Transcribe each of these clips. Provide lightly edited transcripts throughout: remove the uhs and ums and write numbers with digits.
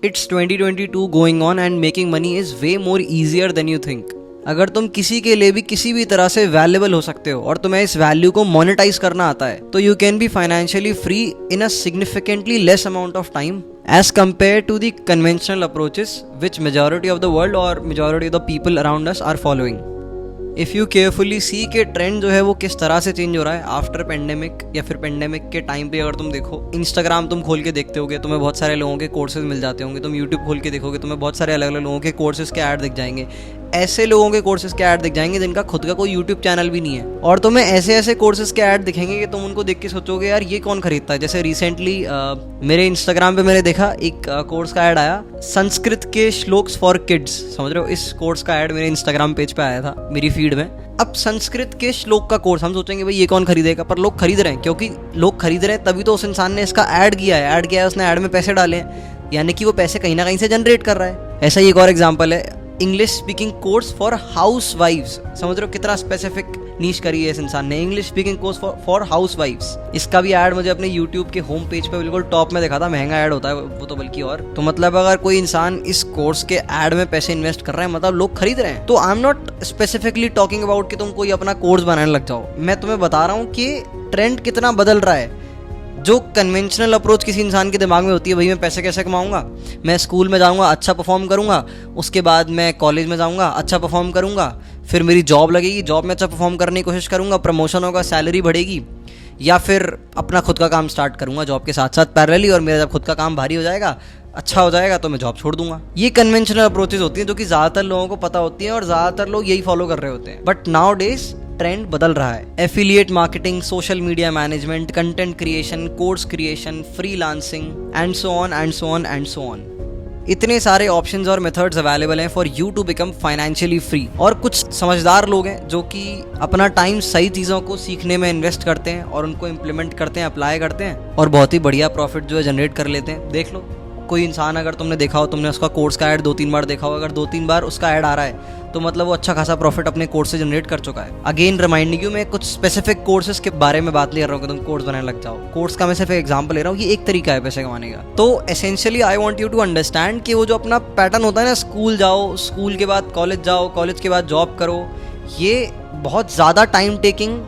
It's 2022 going on and making money is way more easier than you think. अगर तुम किसी के लिए भी किसी भी तरह से वैल्यूएबल हो सकते हो और तुम्हें इस वैल्यू को मोनेटाइज करना आता है तो you can be financially free in a significantly less amount of time as compared to the conventional approaches which majority of the world और majority of the people around us are following. If you carefully see के trend जो है वो किस तरह से change हो रहा है आफ्टर पेंडेमिक या फिर पेंडेमिक के टाइम पे अगर तुम देखो, इंस्टाग्राम तुम खोल के देखते होगे तुम्हें बहुत सारे लोगों के कोर्सेज मिल जाते होंगे, तुम यूट्यूब खोल के देखोगे तुम्हें बहुत सारे अलग अलग लोगों के कोर्सेज के ऐड दिख जाएंगे. ऐसे लोगों के कोर्सेज के ऐड दिख जाएंगे जिनका खुद का कोई यूट्यूब चैनल भी नहीं है और तुम्हें ऐसे ऐसे कोर्सेज के ऐड दिखेंगे कि तुम उनको देख के सोचोगे यार ये कौन खरीदता है. जैसे रिसेंटली मेरे इंस्टाग्राम पे मैंने देखा एक कोर्स का ऐड आया, संस्कृत के श्लोक्स फॉर किड्स. समझ रहे हो, इस कोर्स का ऐड मेरे इंस्टाग्राम पेज पे आया था मेरी फीड में. अब संस्कृत के श्लोक का कोर्स, हम सोचेंगे भाई ये कौन खरीदेगा, पर लोग खरीद रहे हैं क्योंकि लोग खरीद रहे हैं तभी तो उस इंसान ने इसका ऐड किया है उसने ऐड में पैसे डाले हैं, यानी कि वो पैसे कहीं ना कहीं से जनरेट कर रहा है. ऐसा ही एक और एग्जांपल है English speaking course for house wives. समझ रहे हो कितना स्पेसिफिक नीश करी है इस इंसान ने, English speaking course for house wives. इसका भी ऐड मुझे अपने यूट्यूब के होम पेज पे बिल्कुल टॉप में देखा था. महंगा ऐड होता है वो तो बल्कि और. तो मतलब अगर कोई इंसान इस कोर्स के ऐड में पैसे इन्वेस्ट कर रहे हैं मतलब लोग खरीद रहे हैं. तो I am not specifically talking about कि तुम कोई अपना कोर्स बनाने लग जाओ. मैं तुम्हें बता रहा हूँ कि ट्रेंड कितना बदल रहा है. जो कन्वेंशनल अप्रोच किसी इंसान के दिमाग में होती है, भाई मैं पैसे कैसे कमाऊंगा, मैं स्कूल में जाऊंगा अच्छा परफॉर्म करूंगा, उसके बाद मैं कॉलेज में जाऊंगा अच्छा परफॉर्म करूंगा, फिर मेरी जॉब लगेगी, जॉब में अच्छा परफॉर्म करने की कोशिश करूंगा, प्रमोशन होगा, सैलरी बढ़ेगी, या फिर अपना खुद का काम स्टार्ट करूंगा जॉब के साथ साथ पैरेलली, और मेरा जब खुद का काम भारी हो जाएगा, अच्छा हो जाएगा तो मैं जॉब छोड़ दूंगा. ये कन्वेंशनल अप्रोचेस होती हैं जो कि ज़्यादातर लोगों को पता होती है और ज़्यादातर लोग यही फॉलो कर रहे होते हैं. बट नाउ डेज ट्रेंड बदल रहा है. Affiliate marketing, social media management, content creation, course creation, freelancing and so on and so on and so on. इतने सारे ऑप्शंस और मेथड्स अवेलेबल हैं for you to become financially free. और कुछ समझदार लोग हैं जो कि अपना टाइम सही चीज़ों को सीखने में इन्वेस्ट करते हैं और उनको इम्प्लीमेंट करते हैं, अप्लाई करते हैं और बहुत ही बढ़िया प्रॉफिट जो है जनरेट कर लेते हैं. देख लो कोई इंसान अगर तुमने देखा हो, तुमने उसका कोर्स का ऐड 2-3 बार देखा हो, अगर 2-3 बार उसका ऐड आ रहा है तो मतलब वो अच्छा खासा प्रॉफिट अपने कोर्स से जनरेट कर चुका है. अगेन रिमाइंडिंग यू, मैं कुछ स्पेसिफिक कोर्सेज के बारे में बात नहीं कर रहा हूँ कि तुम कोर्स बनाने लग जाओ. कोर्स का मैं सिर्फ एग्जांपल ले रहा हूँ, ये एक तरीका है पैसे कमाने का. तो essentially I want you to understand कि वो जो अपना पैटर्न होता है ना, स्कूल जाओ, स्कूल के बाद कॉलेज जाओ, कॉलेज के बाद जॉब करो, ये बहुत ज़्यादा टाइम टेकिंग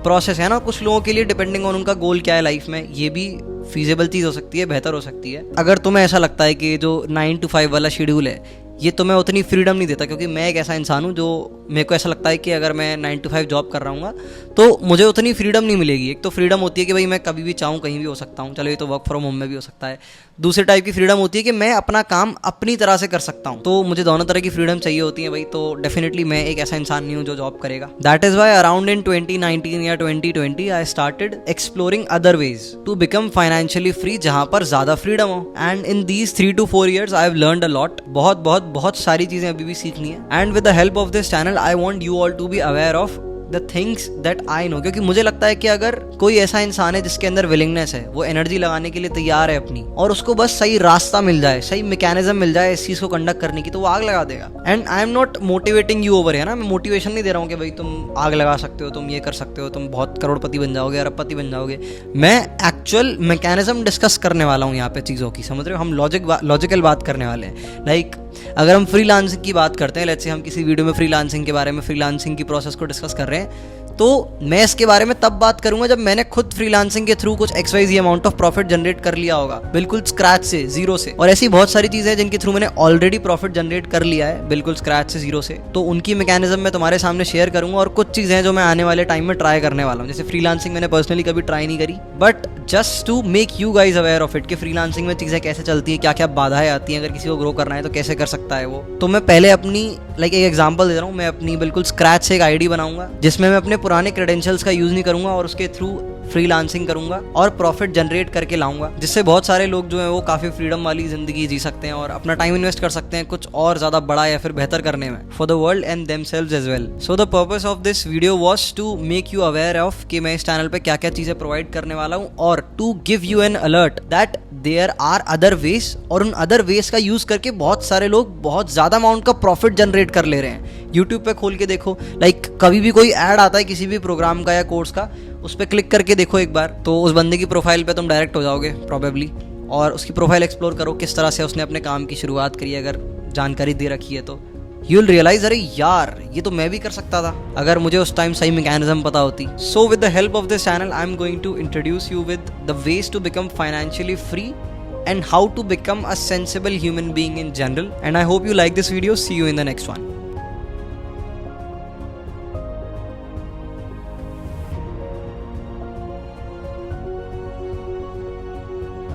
प्रोसेस है ना. कुछ लोगों के लिए डिपेंडिंग ऑन उनका गोल क्या है लाइफ में, ये भी फीजेबल चीज़ हो सकती है, बेहतर हो सकती है. अगर तुम्हें ऐसा लगता है कि जो 9 to 5 वाला शेड्यूल है ये तुम्हें उतनी फ्रीडम नहीं देता, क्योंकि मैं एक ऐसा इंसान हूँ जो मेरे को ऐसा लगता है कि अगर मैं 9 to 5 जॉब कर रहा हूँ तो मुझे उतनी फ्रीडम नहीं मिलेगी. एक तो फ्रीडम होती है कि भाई मैं कभी भी चाहूँ कहीं भी हो सकता हूँ, चलो ये तो वर्क फ्रॉम होम में भी हो सकता है. दूसरे टाइप की फ्रीडम होती है कि मैं अपना काम अपनी तरह से कर सकता हूँ. तो मुझे दोनों तरह की फ्रीडम चाहिए होती है भाई. तो डेफिनेटली मैं एक ऐसा इंसान नहीं हूँ जो जॉब करेगा. That is why around in 2019 या 2020 I started exploring other ways to become financially free, जहाँ पर ज़्यादा फ्रीडम हो. And in these 3 to 4 years I have learned a lot. बहुत बहुत बहुत सारी चीज़ें अभी भी सीखनी है. And with the help of this channel I want you all to be aware of the things that I know. क्योंकि मुझे लगता है कि अगर कोई ऐसा इंसान है जिसके अंदर विलिंगनेस है, वो एनर्जी लगाने के लिए तैयार है अपनी, और उसको बस सही रास्ता मिल जाए, सही मैकेनिज्म मिल जाए इस चीज़ को कंडक्ट करने की, तो वो आग लगा देगा. And I am not motivating you over है ना, मैं मोटिवेशन नहीं दे रहा हूँ कि भाई तुम आग लगा सकते हो, तुम ये कर सकते हो, तुम बहुत करोड़पति बन जाओगे, अरबपति बन जाओगे. मैं एक्चुअल मैकेनिज्म डिस्कस करने वाला हूँ यहाँ पे चीज़ों की. समझ रहे हो, हम लॉजिकल बात करने वाले हैं. लाइक अगर हम फ्रीलांसिंग की बात करते हैं, लेट्स से हम किसी वीडियो में फ्रीलांसिंग के बारे में, फ्रीलांसिंग की प्रोसेस को डिस्कस कर रहे हैं, तो मैं इसके बारे में तब बात करूंगा जब मैंने खुद फ्रीलांसिंग के थ्रू कुछ XYZ amount of profit generate कर लिया होगा, बिल्कुल स्क्रैच से, जीरो से. और ऐसी बहुत सारी चीजें हैं जिनके थ्रू मैंने ऑलरेडी प्रॉफिट जनरेट कर लिया है बिल्कुल स्क्रैच से, जीरो से. तो उनकी मैकेनिज्म मैं तुम्हारे सामने शेयर करूंगा. और कुछ चीजें हैं जो मैं आने वाले टाइम में ट्राई करने वाला हूँ. जैसे फ्रीलांसिंग मैंने पर्सनली कभी ट्राई नहीं करी, but just to make you guys aware of it कि फ्रीलांसिंग में चीजें कैसे चलती है, क्या क्या बाधाएं आती हैं, अगर किसी को ग्रो करना है तो कैसे कर सकता है वो. तो मैं पहले अपनी एक एग्जांपल दे रहा हूँ. मैं अपनी बिल्कुल स्क्रैच से एक आईडी बनाऊंगा जिसमें मैं अपने पुराने क्रेडेंशियल्स का यूज नहीं करूंगा और उसके थ्रू फ्रीलांसिंग करूंगा और प्रॉफिट जनरेट करके लाऊंगा, जिससे बहुत सारे लोग जो हैं वो काफ़ी फ्रीडम वाली ज़िंदगी जी सकते हैं और अपना टाइम इन्वेस्ट कर सकते हैं कुछ और ज़्यादा बड़ा या फिर बेहतर करने में, for the world and themselves as well. So the purpose of this video was to make you aware of कि मैं इस चैनल पे क्या क्या चीज़ें प्रोवाइड करने वाला हूँ, और to give you an alert that there are other ways, और उन अदर वेज का यूज़ करके बहुत सारे लोग बहुत ज़्यादा अमाउंट का प्रॉफिट जनरेट कर ले रहे हैं. यूट्यूब पे खोल के देखो, कभी भी कोई ऐड आता है किसी भी प्रोग्राम का या कोर्स का, उस पर क्लिक करके देखो एक बार, तो उस बंदे की प्रोफाइल पे तुम डायरेक्ट हो जाओगे प्रोबेबली. और उसकी प्रोफाइल एक्सप्लोर करो, किस तरह से उसने अपने काम की शुरुआत करी, अगर जानकारी दे रखी है तो यू विल रियलाइज अरे यार ये तो मैं भी कर सकता था अगर मुझे उस टाइम सही मैकेनिज्म पता होती. So with the help of this channel I am going to introduce you with the ways to become financially free and how to become a sensible human being in general. And I hope you like this video. See you in the next one.